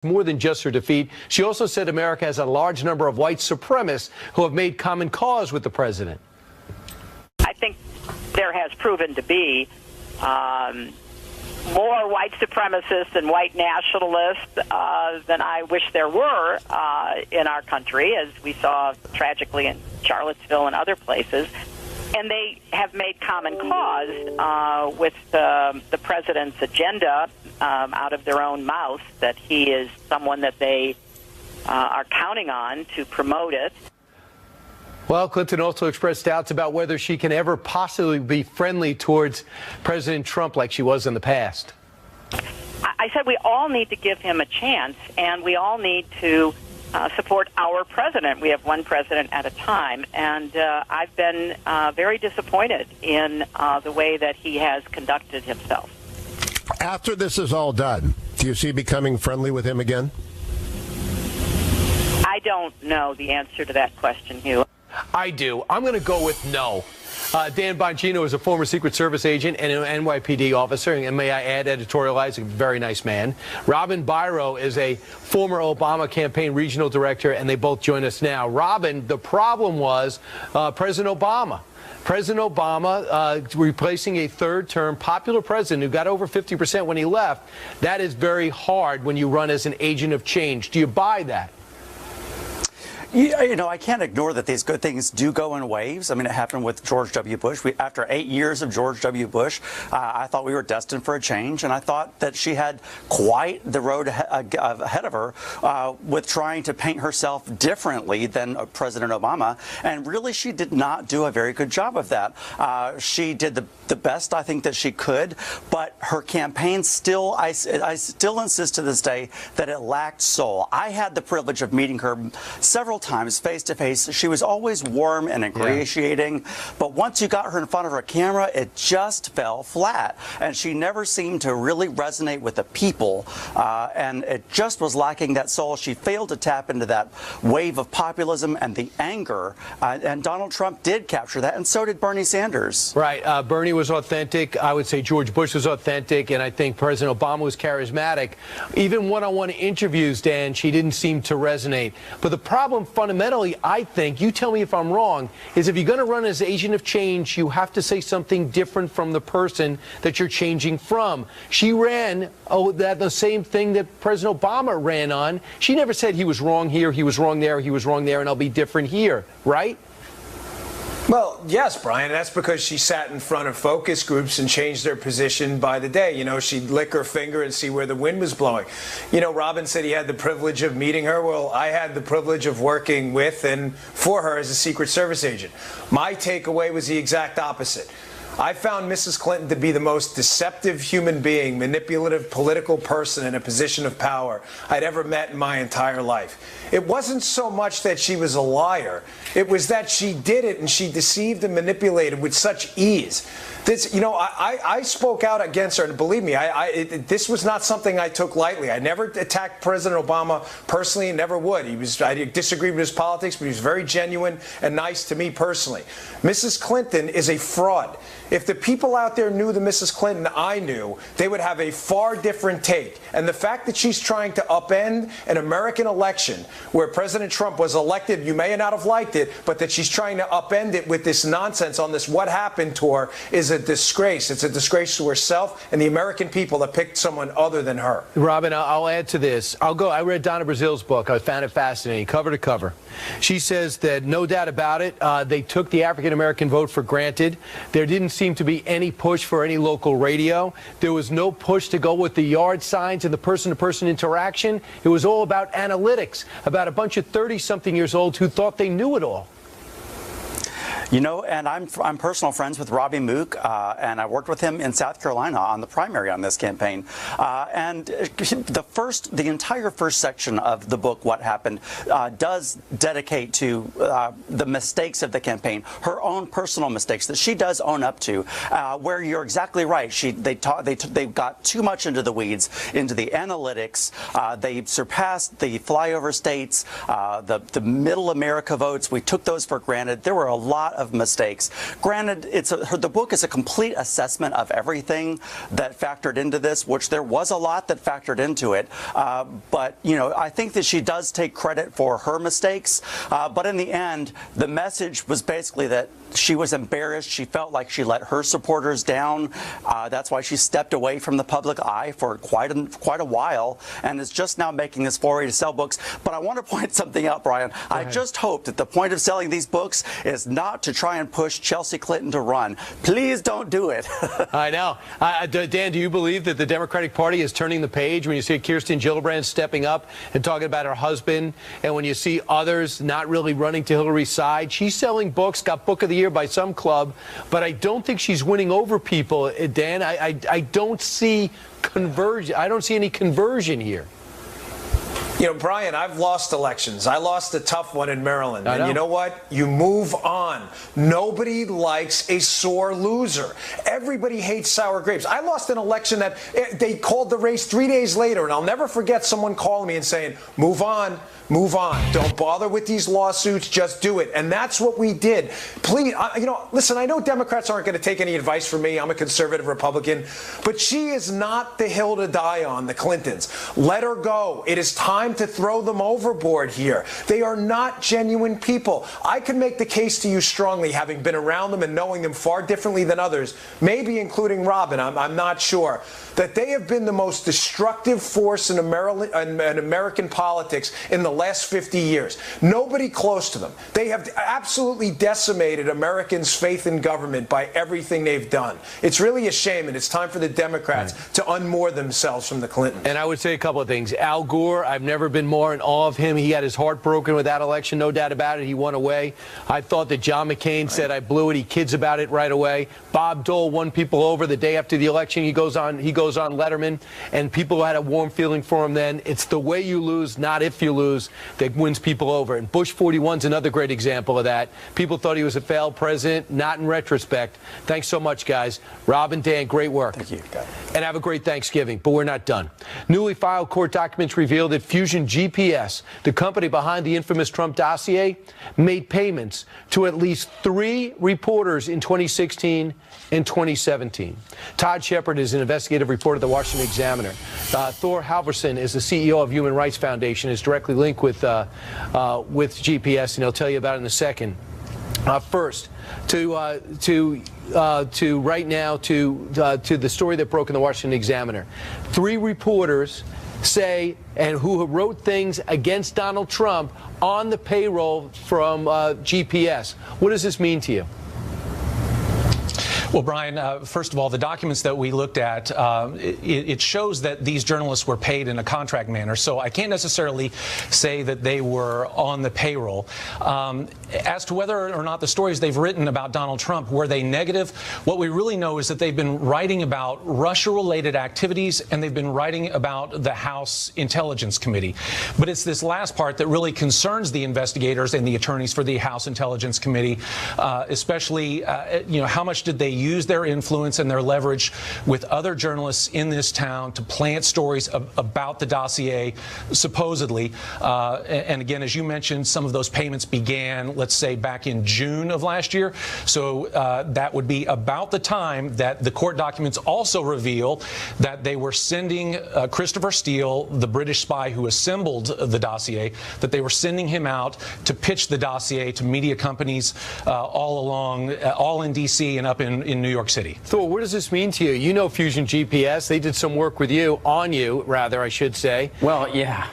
More than just her defeat, she also said America has a large number of white supremacists who have made common cause with the president. I think there has proven to be more white supremacists and white nationalists than I wish there were in our country, as we saw tragically in Charlottesville and other places. And they have made common cause with the president's agenda out of their own mouth, that he is someone that they are counting on to promote it. Well, Clinton also expressed doubts about whether she can ever possibly be friendly towards President Trump like she was in the past. I said we all need to give him a chance, and we all need to support our president. We have one president at a time, and I've been very disappointed in the way that he has conducted himself. After this is all done, do you see becoming friendly with him again? I don't know the answer to that question, Hugh. I do. I'm going to go with no. Dan Bongino is a former Secret Service agent and an NYPD officer, and may I add, editorialized, a very nice man. Robin Biro is a former Obama campaign regional director, and they both join us now. Robin, the problem was President Obama. President Obama replacing a third-term popular president who got over 50% when he left. That is very hard when you run as an agent of change. Do you buy that? You know, I can't ignore that these good things do go in waves. I mean, it happened with George W. Bush. After 8 years of George W. Bush, I thought we were destined for a change, and I thought that she had quite the road ahead of her with trying to paint herself differently than President Obama, and really she did not do a very good job of that. She did the best I think that she could, but her campaign still, I still insist to this day that it lacked soul. I had the privilege of meeting her several times face to face. She was always warm and ingratiating, but once you got her in front of her camera, it just fell flat, and she never seemed to really resonate with the people, and it just was lacking that soul. She failed to tap into that wave of populism and the anger, and Donald Trump did capture that, and so did Bernie Sanders. Right. Bernie was authentic. I would say George Bush was authentic, and I think President Obama was charismatic. Even one-on-one interviews, Dan, she didn't seem to resonate. But the problem fundamentally, I think, you tell me if I'm wrong, is if you're going to run as agent of change, you have to say something different from the person that you're changing from. She ran the same thing that President Obama ran on. She never said he was wrong here, he was wrong there, he was wrong there, and I'll be different here, right? Well, yes, Brian. That's because she sat in front of focus groups and changed their position by the day. You know, she'd lick her finger and see where the wind was blowing. You know, Robin said he had the privilege of meeting her. Well, I had the privilege of working with and for her as a Secret Service agent. My takeaway was the exact opposite. I found Mrs. Clinton to be the most deceptive human being, manipulative political person in a position of power I'd ever met in my entire life. It wasn't so much that she was a liar. It was that she did it and she deceived and manipulated with such ease. This, you know, I spoke out against her, and believe me, this was not something I took lightly. I never attacked President Obama personally, and never would. I disagreed with his politics, but he was very genuine and nice to me personally. Mrs. Clinton is a fraud. If the people out there knew the Mrs. Clinton I knew, they would have a far different take. And the fact that she's trying to upend an American election where President Trump was elected, you may not have liked it, but that she's trying to upend it with this nonsense on this what happened tour is a disgrace. It's a disgrace to herself and the American people that picked someone other than her. Robin, I'll add to this. I read Donna Brazil's book. I found it fascinating, cover to cover. She says that no doubt about it, they took the African-American vote for granted. There didn't seem to be any push for any local radio. There was no push to go with the yard signs and the person-to-person interaction. It was all about analytics, about a bunch of 30-something years old who thought they knew it all. You know, and I'm personal friends with Robbie Mook, and I worked with him in South Carolina on the primary on this campaign. And the entire first section of the book, What Happened, does dedicate to the mistakes of the campaign, her own personal mistakes that she does own up to. Where you're exactly right, they got too much into the weeds, into the analytics. They surpassed the flyover states, the Middle America votes. We took those for granted. There were a lot of mistakes. Granted, the book is a complete assessment of everything that factored into this, which there was a lot that factored into it. But, I think that she does take credit for her mistakes. But in the end, the message was basically that she was embarrassed. She felt like she let her supporters down. That's why she stepped away from the public eye for quite a while and is just now making this foray to sell books. But I want to point something out, Brian. I just hope that the point of selling these books is not to try and push Chelsea Clinton to run. Please don't do it. I know. Dan, do you believe that the Democratic Party is turning the page when you see Kirsten Gillibrand stepping up and talking about her husband, and when you see others not really running to Hillary's side? She's selling books, got Book of the Year by some club, but I don't think she's winning over people, Dan. I don't see conversion. I don't see any conversion here. Brian, I've lost elections. I lost a tough one in Maryland. And you know what? You move on. Nobody likes a sore loser. Everybody hates sour grapes. I lost an election that they called the race 3 days later, and I'll never forget someone calling me and saying, move on. Move on. Don't bother with these lawsuits. Just do it. And that's what we did. Please, listen, I know Democrats aren't going to take any advice from me. I'm a conservative Republican. But she is not the hill to die on, the Clintons. Let her go. It is time to throw them overboard here. They are not genuine people. I can make the case to you strongly, having been around them and knowing them far differently than others, maybe including Robin, I'm not sure, that they have been the most destructive force in American politics in the last 50 years. Nobody close to them. They have absolutely decimated Americans' faith in government by everything they've done. It's really a shame, and it's time for the Democrats to unmoor themselves from the Clintons. And I would say a couple of things. Al Gore, I've never been more in awe of him. He had his heart broken with that election, no doubt about it. He won away. I thought that John McCain said, I blew it. He kids about it right away. Bob Dole won people over the day after the election. He goes on Letterman, and people had a warm feeling for him then. It's the way you lose, not if you lose, that wins people over. And Bush 41's another great example of that. People thought he was a failed president, not in retrospect. Thanks so much, guys. Rob and Dan, great work. Thank you. And have a great Thanksgiving, but we're not done. Newly filed court documents reveal that Fusion GPS, the company behind the infamous Trump dossier, made payments to at least 3 reporters in 2016 and 2017. Todd Shepard is an investigative reporter at the Washington Examiner. Thor Halvorson is the CEO of Human Rights Foundation, is directly linked with GPS, and he'll tell you about it in a second. First, to right now to the story that broke in the Washington Examiner. 3 reporters say, and who wrote things against Donald Trump on the payroll from GPS. What does this mean to you? Well, Brian, first of all, the documents that we looked at, it shows that these journalists were paid in a contract manner, so I can't necessarily say that they were on the payroll. As to whether or not the stories they've written about Donald Trump, were they negative, what we really know is that they've been writing about Russia-related activities, and they've been writing about the House Intelligence Committee. But it's this last part that really concerns the investigators and the attorneys for the House Intelligence Committee, especially, how much did they use their influence and their leverage with other journalists in this town to plant stories about the dossier, supposedly. And again, as you mentioned, some of those payments began, let's say, back in June of last year. So that would be about the time that the court documents also reveal that they were sending Christopher Steele, the British spy who assembled the dossier, that they were sending him out to pitch the dossier to media companies all in D.C. and up in New York City. Thor, what does this mean to you? You know Fusion GPS. They did some work with you, on you, rather, I should say. Well, yeah.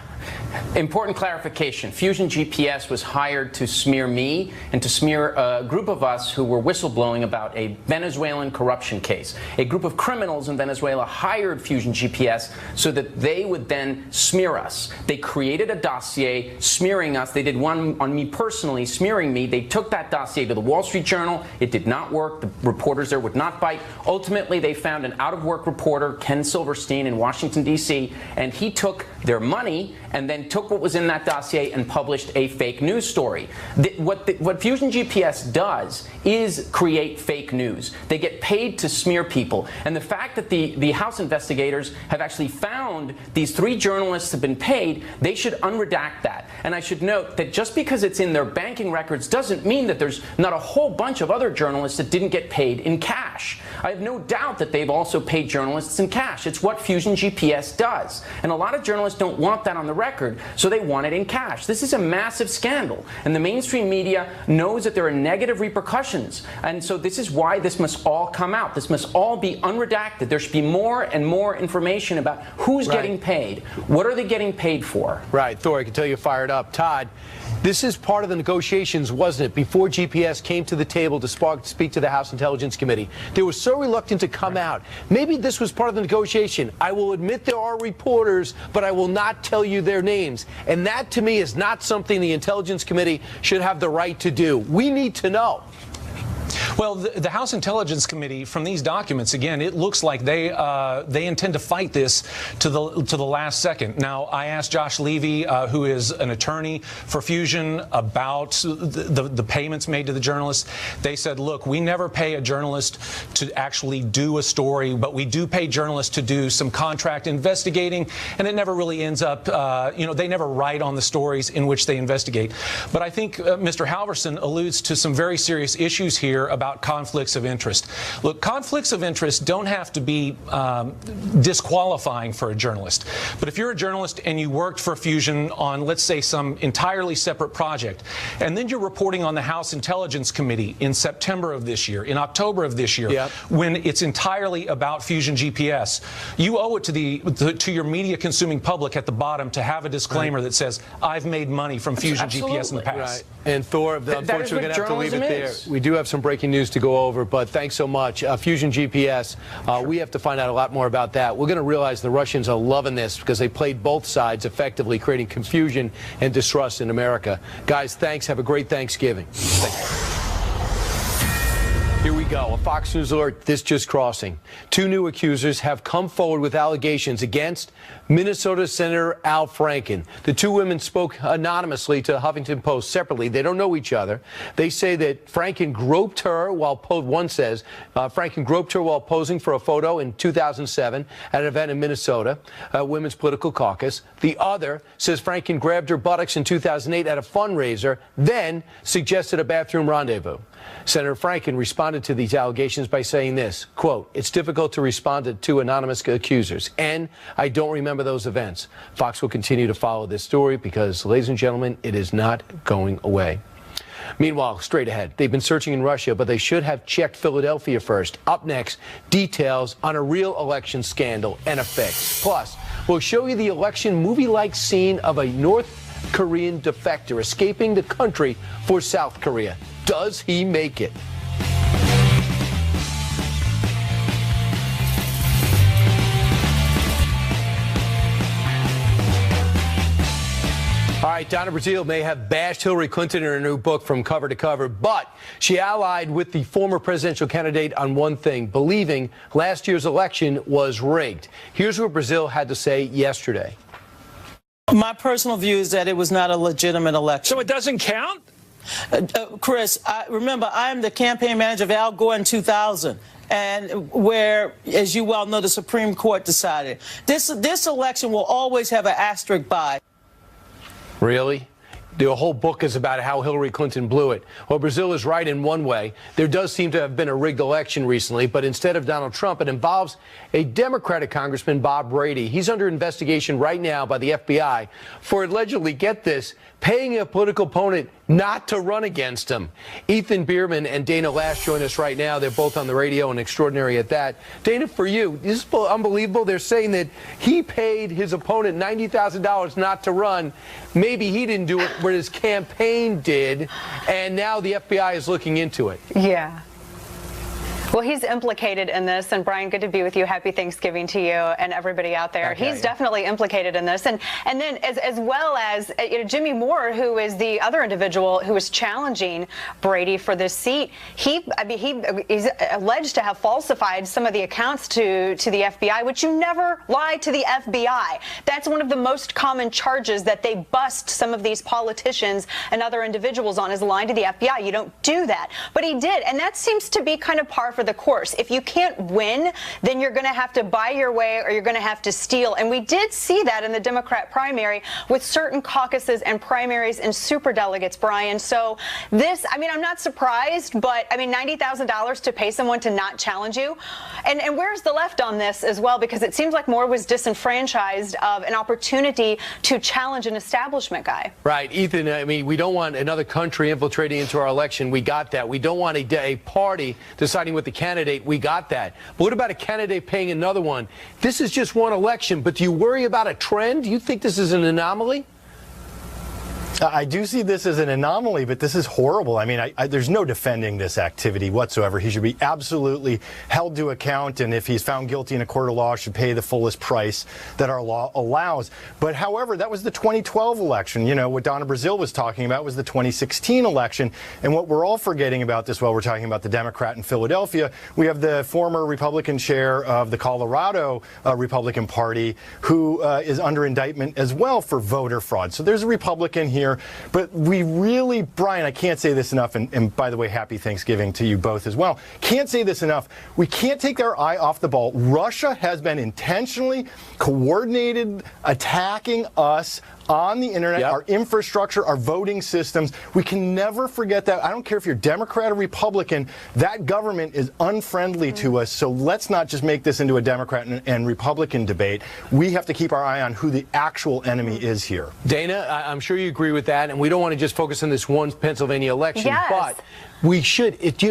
Important clarification. Fusion GPS was hired to smear me and to smear a group of us who were whistleblowing about a Venezuelan corruption case. A group of criminals in Venezuela hired Fusion GPS so that they would then smear us. They created a dossier smearing us. They did one on me personally, smearing me. They took that dossier to the Wall Street Journal. It did not work. The reporters there would not bite. Ultimately, they found an out-of-work reporter, Ken Silverstein, in Washington, D.C., and he took their money and then then took what was in that dossier and published a fake news story. What Fusion GPS does is create fake news. They get paid to smear people. And the fact that the House investigators have actually found these 3 journalists have been paid, they should unredact that. And I should note that just because it's in their banking records doesn't mean that there's not a whole bunch of other journalists that didn't get paid in cash. I have no doubt that they've also paid journalists in cash. It's what Fusion GPS does. And a lot of journalists don't want that on the record, so they want it in cash. This is a massive scandal, and the mainstream media knows that there are negative repercussions. And so this is why this must all come out. This must all be unredacted. There should be more and more information about who's getting paid. What are they getting paid for? Right, Thor, I can tell you're fired up. Todd, this is part of the negotiations, wasn't it? Before GPS came to the table to speak to the House Intelligence Committee, they were so reluctant to come out. Maybe this was part of the negotiation. I will admit there are reporters, but I will not tell you their names. And that, to me, is not something the Intelligence Committee should have the right to do. We need to know. Well, the House Intelligence Committee, from these documents, again, it looks like they intend to fight this to the last second. Now, I asked Josh Levy, who is an attorney for Fusion, about the payments made to the journalists. They said, look, we never pay a journalist to actually do a story, but we do pay journalists to do some contract investigating, and it never really ends up, they never write on the stories in which they investigate. But I think Mr. Halverson alludes to some very serious issues here about conflicts of interest. Look, conflicts of interest don't have to be disqualifying for a journalist. But if you're a journalist and you worked for Fusion on, let's say, some entirely separate project, and then you're reporting on the House Intelligence Committee in September of this year, in October of this year, when it's entirely about Fusion GPS, you owe it to your media-consuming public at the bottom to have a disclaimer that says, I've made money from Fusion GPS in the past. Right. And Thor, unfortunately, we're going to have to leave it there. We do have some breaking news to go over, but thanks so much. Fusion GPS, we have to find out a lot more about that. We're going to realize the Russians are loving this because they played both sides effectively, creating confusion and distrust in America. Guys, thanks. Have a great Thanksgiving. Here we go. A Fox News alert, this just crossing. 2 new accusers have come forward with allegations against Minnesota Senator Al Franken. The 2 women spoke anonymously to Huffington Post separately. They don't know each other. They say that Franken groped her while one says Franken groped her while posing for a photo in 2007 at an event in Minnesota, a women's political caucus. The other says Franken grabbed her buttocks in 2008 at a fundraiser, then suggested a bathroom rendezvous. Senator Franken responded to these allegations by saying this, quote, it's difficult to respond to 2 anonymous accusers, and I don't remember those events. Fox will continue to follow this story because, ladies and gentlemen, it is not going away. Meanwhile, straight ahead, they've been searching in Russia, but they should have checked Philadelphia first. Up next, details on a real election scandal and a fix. Plus, we'll show you the election movie-like scene of a North Korean defector escaping the country for South Korea. Does he make it? All right, Donna Brazile may have bashed Hillary Clinton in her new book From Cover to Cover, but she allied with the former presidential candidate on one thing, believing last year's election was rigged. Here's what Brazile had to say yesterday. My personal view is that it was not a legitimate election. So it doesn't count? Chris, remember, I am the campaign manager of Al Gore in 2000. And where, as you well know, the Supreme Court decided. This election will always have an asterisk by. Really? The whole book is about how Hillary Clinton blew it. Well, Brazile is right in one way. There does seem to have been a rigged election recently, but instead of Donald Trump, it involves a Democratic Congressman, Bob Brady. He's under investigation right now by the FBI for allegedly, get this, paying a political opponent not to run against him. Ethan Bierman and Dana Lash join us right now. They're both on the radio and extraordinary at that. Dana, for you, this is unbelievable. They're saying that he paid his opponent $90,000 not to run. Maybe he didn't do it, but his campaign did, and now the FBI is looking into it. Yeah. Well, he's implicated in this, and Brian, good to be with you. Happy Thanksgiving to you and everybody out there. He's definitely implicated in this, and then as well as Jimmy Moore, who is the other individual who is challenging Brady for this seat. He's alleged to have falsified some of the accounts to the FBI, which you never lie to the FBI. That's one of the most common charges that they bust some of these politicians and other individuals on, is lying to the FBI. You don't do that, but he did, and that seems to be kind of par for the course. If you can't win, then you're going to have to buy your way, or you're going to have to steal. And we did see that in the Democrat primary with certain caucuses and primaries and superdelegates, Brian. So this, I mean, I'm not surprised, but I mean, $90,000 to pay someone to not challenge you. And where's the left on this as well? Because it seems like Moore was disenfranchised of an opportunity to challenge an establishment guy. Right, Ethan, I mean, we don't want another country infiltrating into our election. We got that. We don't want a party deciding what the candidate. We got that. But what about a candidate paying another one? This is just one election, but do you worry about a trend? Do you think this is an anomaly? I do see this as an anomaly, but this is horrible. I mean, there's no defending this activity whatsoever. He should be absolutely held to account, and if he's found guilty in a court of law, should pay the fullest price that our law allows. But however, that was the 2012 election. You know, what Donna Brazile was talking about was the 2016 election. And what we're all forgetting about this while we're talking about the Democrat in Philadelphia, we have the former Republican chair of the Colorado Republican Party who is under indictment as well for voter fraud. So there's a Republican here. But we really, Brian, I can't say this enough, and by the way, happy Thanksgiving to you both as well. Can't say this enough. We can't take our eye off the ball. Russia has been intentionally coordinated attacking us on the internet, our infrastructure, our voting systems. We can never forget that. I don't care if you're Democrat or Republican, that government is unfriendly to us. So let's not just make this into a Democrat and Republican debate. We have to keep our eye on who the actual enemy is here. Dana, I'm sure you agree with that, and we don't want to just focus on this one Pennsylvania election, Yes. but we should. If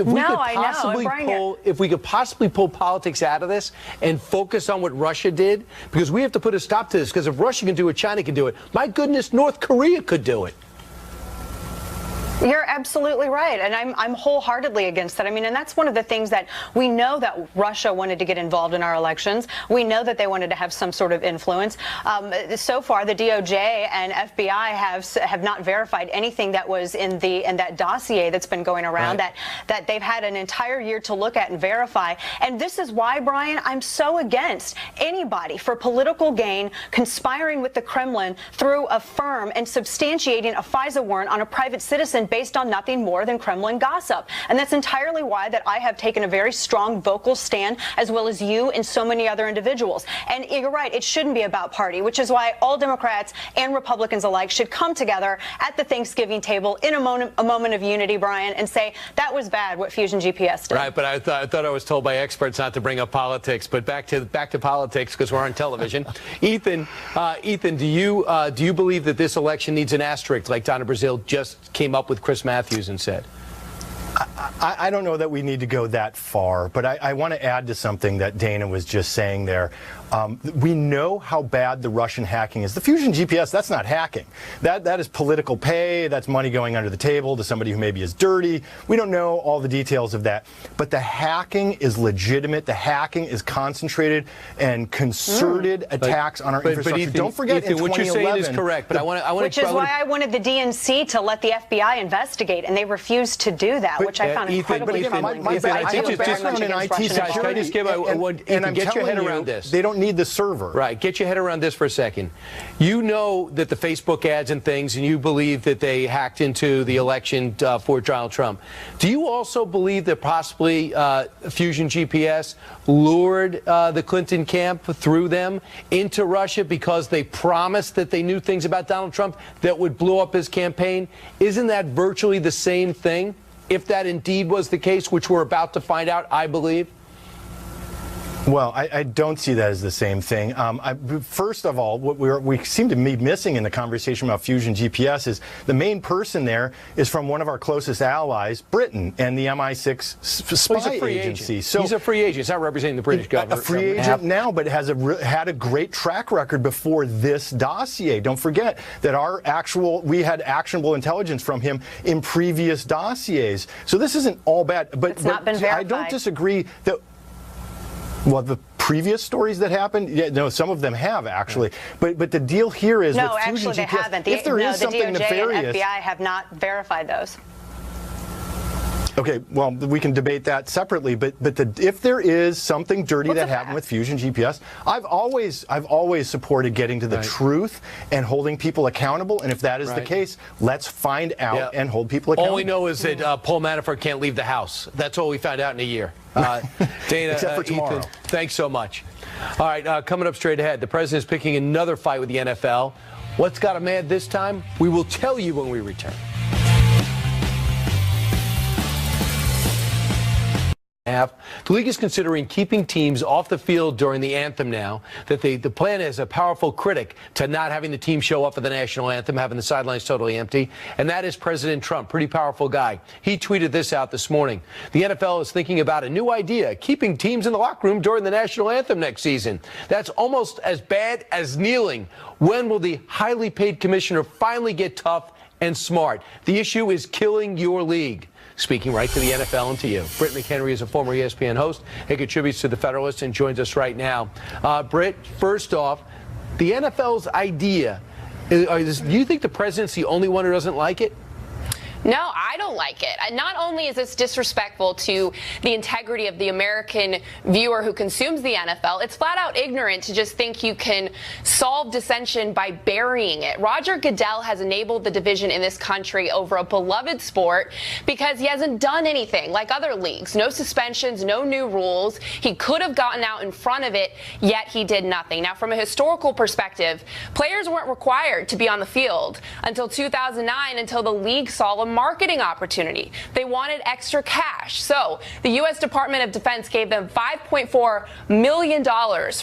we could possibly pull politics out of this and focus on what Russia did, because we have to put a stop to this. Because if Russia can do it, China can do it. My goodness, North Korea could do it. You're absolutely right, and I'm wholeheartedly against that. I mean, and that's one of the things that we know, that Russia wanted to get involved in our elections. We know that they wanted to have some sort of influence. So far, the DOJ and FBI have not verified anything that was in that dossier that's been going around, that they've had an entire year to look at and verify. And this is why, Brian, I'm so against anybody for political gain conspiring with the Kremlin through a firm and substantiating a FISA warrant on a private citizen based on nothing more than Kremlin gossip. And that's entirely why that I have taken a very strong vocal stand, as well as you and so many other individuals. And you're right, it shouldn't be about party, which is why all Democrats and Republicans alike should come together at the Thanksgiving table in a moment of unity, Brian, and say that was bad what Fusion GPS did. Right, but I thought I was told by experts not to bring up politics. But back to politics, because we're on television. Ethan, do you believe that this election needs an asterisk, like Donna Brazile just came up with Chris Matthews and said? I don't know that we need to go that far, but I want to add to something that Dana was just saying there. We know how bad the Russian hacking is. The Fusion GPS, that's not hacking. That is political pay. That's money going under the table to somebody who maybe is dirty. We don't know all the details of that. But the hacking is legitimate. The hacking is concentrated and concerted attacks on our infrastructure. Ethan, don't forget, Ethan, in what you're saying is correct, but which is why I wanted the DNC to let the FBI investigate, and they refused to do that, which I found incredibly troubling. Get your head around this. They don't need the server. Right. Get your head around this for a second. You know that the Facebook ads and things, and you believe that they hacked into the election for Donald Trump. Do you also believe that possibly Fusion GPS lured the Clinton camp through them into Russia because they promised that they knew things about Donald Trump that would blow up his campaign? Isn't that virtually the same thing, if that indeed was the case, which we're about to find out, I believe? Well, I don't see that as the same thing. First of all, what we seem to be missing in the conversation about Fusion GPS is the main person there is from one of our closest allies, Britain, and the MI6 spy agency. So he's a free agent. He's not representing the British government. A free agent now, but had a great track record before this dossier. Don't forget that we had actionable intelligence from him in previous dossiers. So this isn't all bad. But it's not been verified. I don't disagree that. Well, the previous stories that happened, yeah, no, some of them have actually, but the deal here is no, with Fusion actually GPS, they haven't. If there is something the DOJ nefarious, and FBI have not verified those. Okay, well, we can debate that separately, but if there is something dirty that happened with Fusion GPS, I've always supported getting to the truth and holding people accountable, and if that is the case, let's find out and hold people accountable. All we know is that Paul Manafort can't leave the House. That's all we found out in a year. Dana, except for tomorrow. Ethan, thanks so much. All right, coming up straight ahead, the president is picking another fight with the NFL. What's got him mad this time? We will tell you when we return. The league is considering keeping teams off the field during the anthem now. That the plan is a powerful critic to not having the team show up for the national anthem, having the sidelines totally empty, and that is President Trump, pretty powerful guy. He tweeted this out this morning. The NFL is thinking about a new idea, keeping teams in the locker room during the national anthem next season. That's almost as bad as kneeling. When will the highly paid commissioner finally get tough and smart? The issue is killing your league. Speaking right to the NFL and to you. Britt McHenry is a former ESPN host. He contributes to The Federalist and joins us right now. Britt, first off, the NFL's idea, do you think the president's the only one who doesn't like it? No, I don't like it. Not only is this disrespectful to the integrity of the American viewer who consumes the NFL, it's flat out ignorant to just think you can solve dissension by burying it. Roger Goodell has enabled the division in this country over a beloved sport because he hasn't done anything like other leagues. No suspensions, no new rules. He could have gotten out in front of it, yet he did nothing. Now, from a historical perspective, players weren't required to be on the field until 2009, until the league saw a marketing opportunity. They wanted extra cash. So the U.S. Department of Defense gave them $5.4 million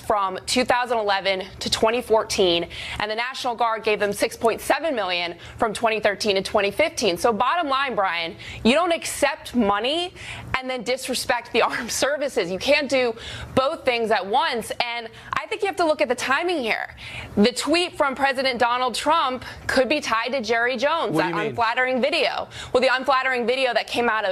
from 2011 to 2014, and the National Guard gave them $6.7 million from 2013 to 2015. So bottom line, Brian, you don't accept money and then disrespect the armed services. You can't do both things at once, and I think you have to look at the timing here. The tweet from President Donald Trump could be tied to Jerry Jones, that unflattering video. Well, the unflattering video that came out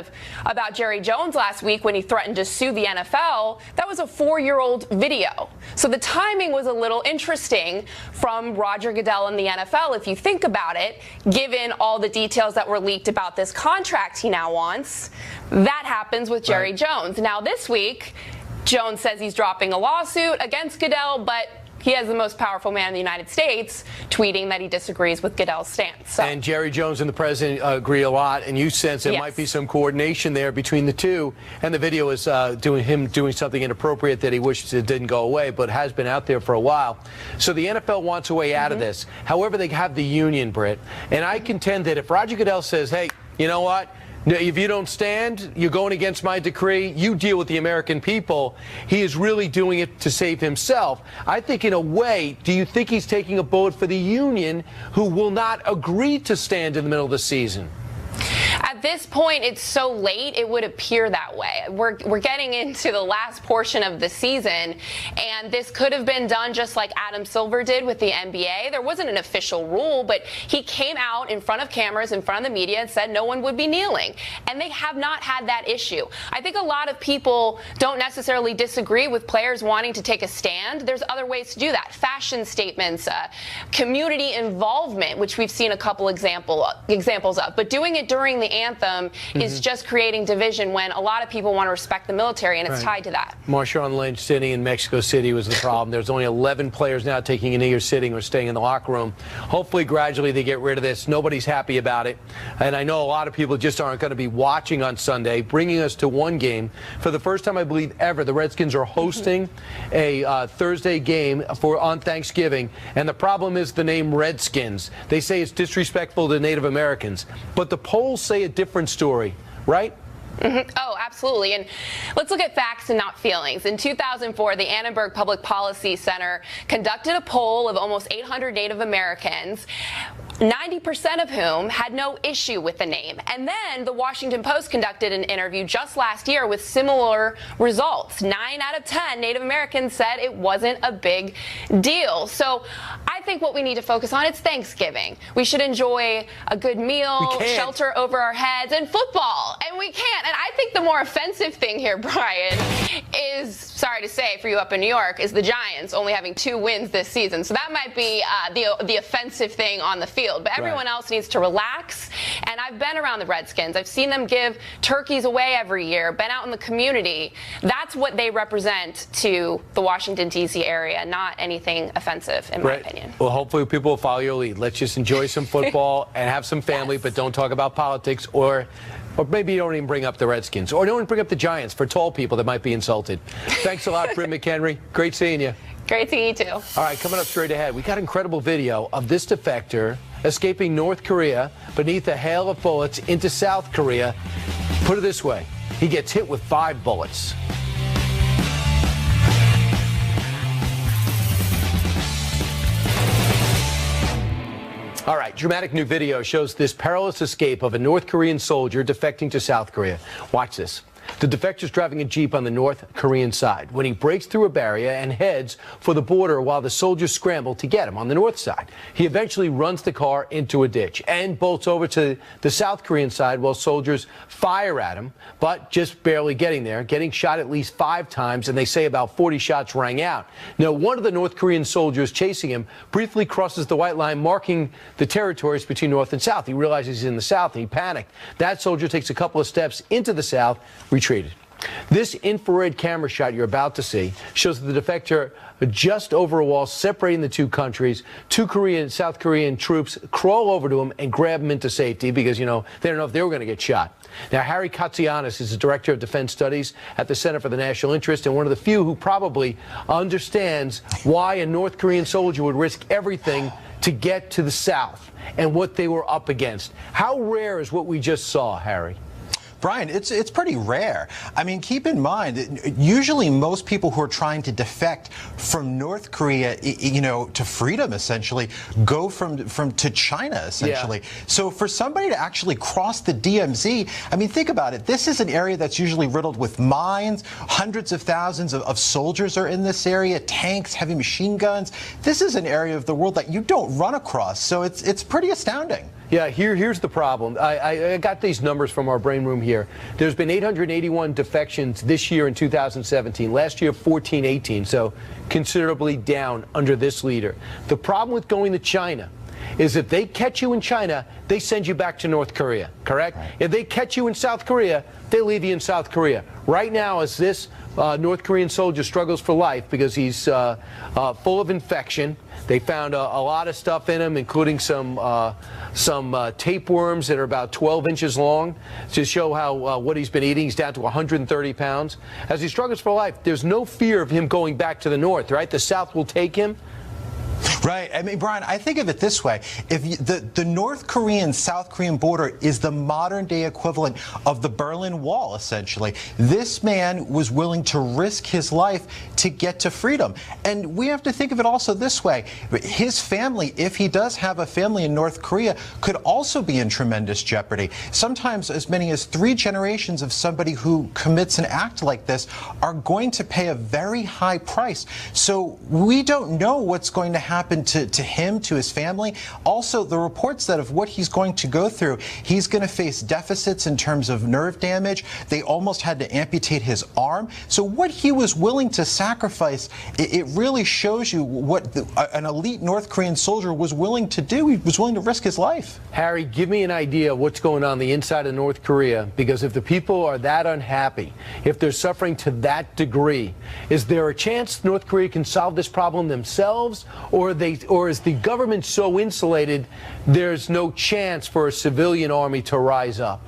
about Jerry Jones last week when he threatened to sue the NFL, that was a 4-year-old video. So the timing was a little interesting from Roger Goodell and the NFL, if you think about it, given all the details that were leaked about this contract he now wants. That happens with Jerry Jones. Now, this week, Jones says he's dropping a lawsuit against Goodell, but he has the most powerful man in the United States tweeting that he disagrees with Goodell's stance. So. And Jerry Jones and the president agree a lot, and you sense there might be some coordination there between the two. And the video is doing something inappropriate that he wishes it didn't go away, but has been out there for a while. So the NFL wants a way out of this. However, they have the union, Britt. And I contend that if Roger Goodell says, hey, you know what? If you don't stand, you're going against my decree, you deal with the American people. He is really doing it to save himself. I think in a way, do you think he's taking a bullet for the union who will not agree to stand in the middle of the season? At this point, it's so late, it would appear that way. We're getting into the last portion of the season, and this could have been done just like Adam Silver did with the NBA. There wasn't an official rule, but he came out in front of cameras, in front of the media, and said no one would be kneeling. And they have not had that issue. I think a lot of people don't necessarily disagree with players wanting to take a stand. There's other ways to do that. Fashion statements, community involvement, which we've seen a couple examples of. But doing it during the anthem is just creating division when a lot of people want to respect the military, and it's tied to that. Marshawn Lynch sitting in Mexico City was the problem. There's only 11 players now taking a knee or sitting or staying in the locker room. Hopefully, gradually, they get rid of this. Nobody's happy about it. And I know a lot of people just aren't going to be watching on Sunday, bringing us to one game. For the first time, I believe, ever, the Redskins are hosting a Thursday game on Thanksgiving. And the problem is the name Redskins. They say it's disrespectful to Native Americans. But the polls say a different story, right? Oh, absolutely. And let's look at facts and not feelings. In 2004, the Annenberg Public Policy Center conducted a poll of almost 800 Native Americans, 90% of whom had no issue with the name. And then the Washington Post conducted an interview just last year with similar results. 9 out of 10 Native Americans said it wasn't a big deal. So I think what we need to focus on is Thanksgiving. We should enjoy a good meal, shelter over our heads, and football. And we can't. And I think the more offensive thing here, Brian, is, sorry to say for you up in New York, is the Giants only having 2 wins this season. So that might be the offensive thing on the field. But everyone else needs to relax. And I've been around the Redskins. I've seen them give turkeys away every year, been out in the community. That's what they represent to the Washington, D.C. area, not anything offensive, in my opinion. Well, hopefully people will follow your lead. Let's just enjoy some football and have some family, but don't talk about politics, or maybe you don't even bring up the Redskins, or don't even bring up the Giants for tall people that might be insulted. Thanks a lot, Britt McHenry. Great seeing you. Great seeing you, too. All right, coming up straight ahead, we got incredible video of this defector escaping North Korea beneath a hail of bullets into South Korea. Put it this way, he gets hit with 5 bullets. All right, dramatic new video shows this perilous escape of a North Korean soldier defecting to South Korea. Watch this. The defector's driving a Jeep on the North Korean side when he breaks through a barrier and heads for the border while the soldiers scramble to get him on the north side. He eventually runs the car into a ditch and bolts over to the South Korean side while soldiers fire at him, but just barely getting there, getting shot at least 5 times, and they say about 40 shots rang out. Now, one of the North Korean soldiers chasing him briefly crosses the white line, marking the territories between North and South. He realizes he's in the South, and he panicked. That soldier takes a couple of steps into the South, retreated. This infrared camera shot you're about to see shows that the defector just over a wall separating the 2 countries. 2 South Korean troops crawl over to him and grab him into safety because, you know, they don't know if they were going to get shot. Now, Harry Katsianis is the Director of Defense Studies at the Center for the National Interest and one of the few who probably understands why a North Korean soldier would risk everything to get to the South and what they were up against. How rare is what we just saw, Harry? Brian, it's pretty rare. I mean, keep in mind, usually most people who are trying to defect from North Korea, you know, to freedom, essentially, go from to China, essentially. Yeah. So for somebody to actually cross the DMZ, I mean, think about it. This is an area that's usually riddled with mines. Hundreds of thousands of soldiers are in this area, tanks, heavy machine guns. This is an area of the world that you don't run across. So it's pretty astounding. Yeah, here's the problem. I got these numbers from our brain room here. There's been 881 defections this year in 2017. Last year, 1418, so considerably down under this leader. The problem with going to China is if they catch you in China, they send you back to North Korea, correct? Right. If they catch you in South Korea, they leave you in South Korea. Right now, as this North Korean soldier struggles for life because he's full of infection. They found a lot of stuff in him, including some tapeworms that are about 12 inches long, to show how what he's been eating. He's down to 130 pounds. As he struggles for life, there's no fear of him going back to the north, right? The South will take him. Right. I mean, Brian, I think of it this way. If the North Korean-South Korean border is the modern-day equivalent of the Berlin Wall, essentially. This man was willing to risk his life to get to freedom. And we have to think of it also this way. His family, if he does have a family in North Korea, could also be in tremendous jeopardy. Sometimes as many as 3 generations of somebody who commits an act like this are going to pay a very high price. So we don't know what's going to happen to him, to his family. Also, the reports that of what he's going to go through, he's going to face deficits in terms of nerve damage. They almost had to amputate his arm. So what he was willing to sacrifice, it really shows you what an elite North Korean soldier was willing to do. He was willing to risk his life. Harry, give me an idea of what's going on the inside of North Korea, because if the people are that unhappy, if they're suffering to that degree, is there a chance North Korea can solve this problem themselves, or is the government so insulated there's no chance for a civilian army to rise up?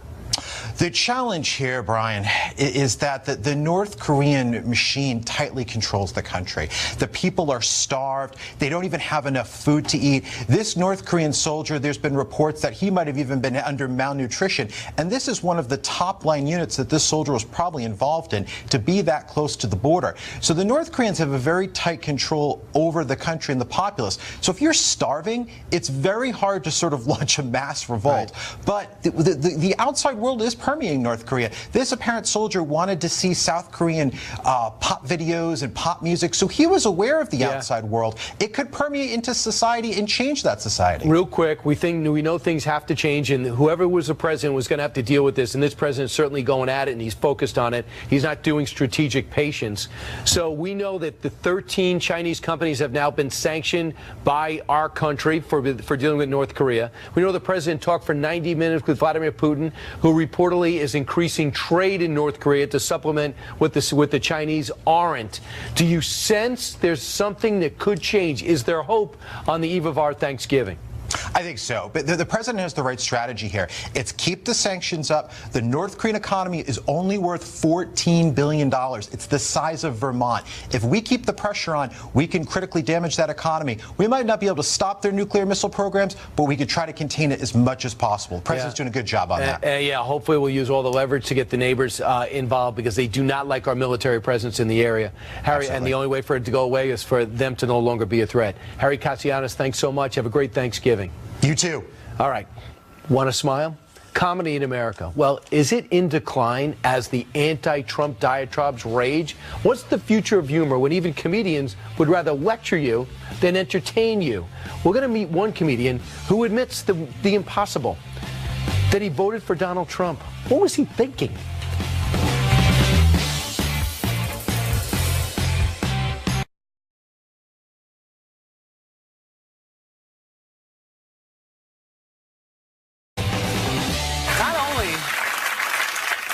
The challenge here, Brian, is that the North Korean machine tightly controls the country. The people are starved. They don't even have enough food to eat. This North Korean soldier, there's been reports that he might have even been under malnutrition. And this is one of the top-line units that this soldier was probably involved in, to be that close to the border. So the North Koreans have a very tight control over the country and the populace. So if you're starving, it's very hard to sort of launch a mass revolt. Right. But the outside world is permeating North Korea. This apparent soldier wanted to see South Korean pop videos and pop music, so he was aware of the outside world. It could permeate into society and change that society. Real quick, we know things have to change, and whoever was the president was going to have to deal with this, and this president's certainly going at it, and he's focused on it. He's not doing strategic patience. So we know that the 13 Chinese companies have now been sanctioned by our country for dealing with North Korea. We know the president talked for 90 minutes with Vladimir Putin, who reportedly is increasing trade in North Korea to supplement what the Chinese aren't. Do you sense there's something that could change? Is there hope on the eve of our Thanksgiving? I think so. But the president has the right strategy here. It's keep the sanctions up. The North Korean economy is only worth $14 billion. It's the size of Vermont. If we keep the pressure on, we can critically damage that economy. We might not be able to stop their nuclear missile programs, but we could try to contain it as much as possible. The president's doing a good job on that. Yeah, hopefully we'll use all the leverage to get the neighbors involved, because they do not like our military presence in the area. Harry, and the only way for it to go away is for them to no longer be a threat. Harry Katsianis, thanks so much. Have a great Thanksgiving. You too. All right. Want to smile? Comedy in America. Well, is it in decline as the anti-Trump diatribes rage? What's the future of humor when even comedians would rather lecture you than entertain you? We're going to meet one comedian who admits the impossible, that he voted for Donald Trump. What was he thinking?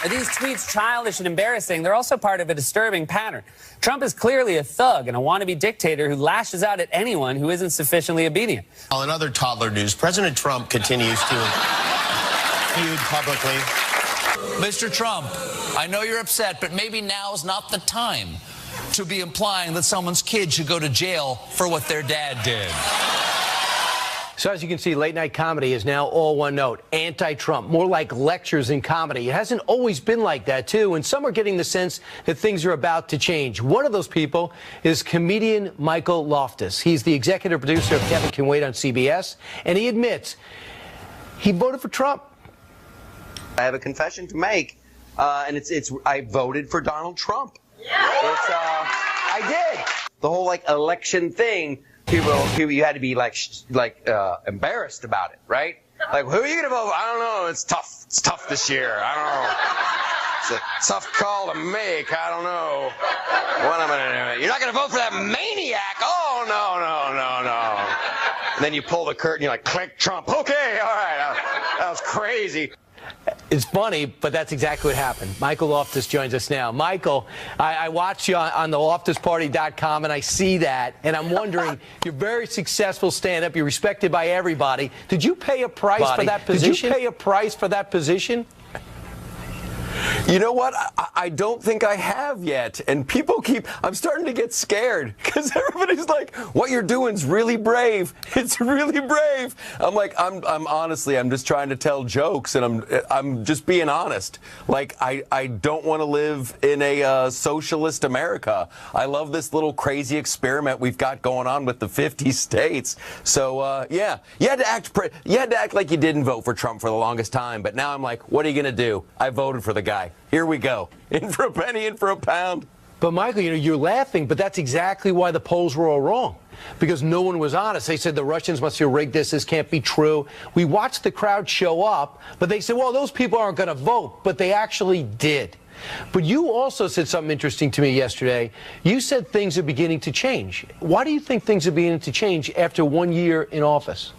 Are these tweets childish and embarrassing? They're also part of a disturbing pattern. Trump is clearly a thug and a wannabe dictator who lashes out at anyone who isn't sufficiently obedient. Well, in other toddler news, President Trump continues to feud publicly. Mr. Trump, I know you're upset, but maybe now's not the time to be implying that someone's kid should go to jail for what their dad did. So as you can see, late night comedy is now all one note, anti-Trump, more like lectures in comedy. It hasn't always been like that, too, and some are getting the sense that things are about to change. One of those people is comedian Michael Loftus. He's the executive producer of Kevin Can Wait on CBS, and he admits he voted for Trump. I have a confession to make, and it's I voted for Donald Trump. I did. The whole election thing. People, you had to be embarrassed about it, right? Like, who are you gonna vote for? I don't know. It's tough. It's tough this year. I don't know. It's a tough call to make. I don't know what I'm gonna do. You're not gonna vote for that maniac. Oh no. And then you pull the curtain. You're like, click Trump. Okay, all right. That was crazy. It's funny, but that's exactly what happened. Michael Loftus joins us now. Michael, I watch you on the loftusparty.com, and I see that, and I'm wondering, you're very successful stand-up. You're respected by everybody. Did you pay a price for that position? Did you pay a price for that position? You know what? I don't think I have yet. And people I'm starting to get scared because everybody's like, what you're doing's really brave. It's really brave. I'm like, I'm honestly, I'm just trying to tell jokes, and I'm just being honest. Like, I don't want to live in a socialist America. I love this little crazy experiment we've got going on with the 50 states. So, yeah, you had to act like you didn't vote for Trump for the longest time. But now I'm like, what are you going to do? I voted for the guy. Here we go. In for a penny, in for a pound. But, Michael, you're laughing, but that's exactly why the polls were all wrong. Because no one was honest. They said the Russians must have rigged this. This can't be true. We watched the crowd show up, but they said, well, those people aren't going to vote. But they actually did. But you also said something interesting to me yesterday. You said things are beginning to change. Why do you think things are beginning to change after 1 year in office?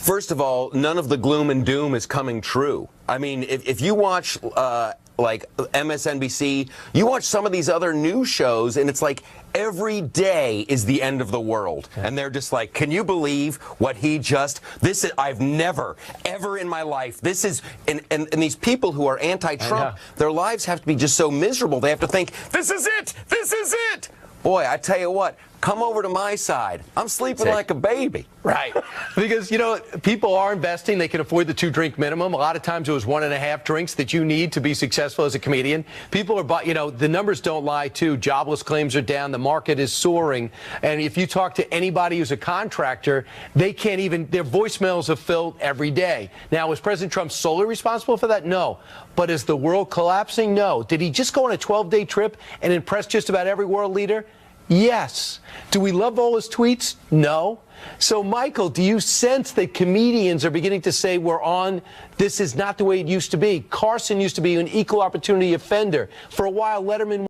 First of all, none of the gloom and doom is coming true. I mean, if you watch like MSNBC, you watch some of these other news shows, and it's like every day is the end of the world. Yeah. And they're just like, can you believe what he just, this is, I've never, ever in my life, this is, and these people who are anti-Trump, their lives have to be just so miserable. They have to think, this is it, this is it. Boy, I tell you what, come over to my side. I'm sleeping like a baby. Right. Because, you know, people are investing. They can afford the 2-drink minimum. A lot of times it was 1.5 drinks that you need to be successful as a comedian. People are, you know, the numbers don't lie, too. Jobless claims are down. The market is soaring. And if you talk to anybody who's a contractor, they can't even, their voicemails are filled every day. Now, was President Trump solely responsible for that? No. But is the world collapsing? No. Did he just go on a 12-day trip and impress just about every world leader? Yes. Do we love all his tweets? No. So, Michael, do you sense that comedians are beginning to say this is not the way it used to be? Carlson used to be an equal opportunity offender. For a while, Letterman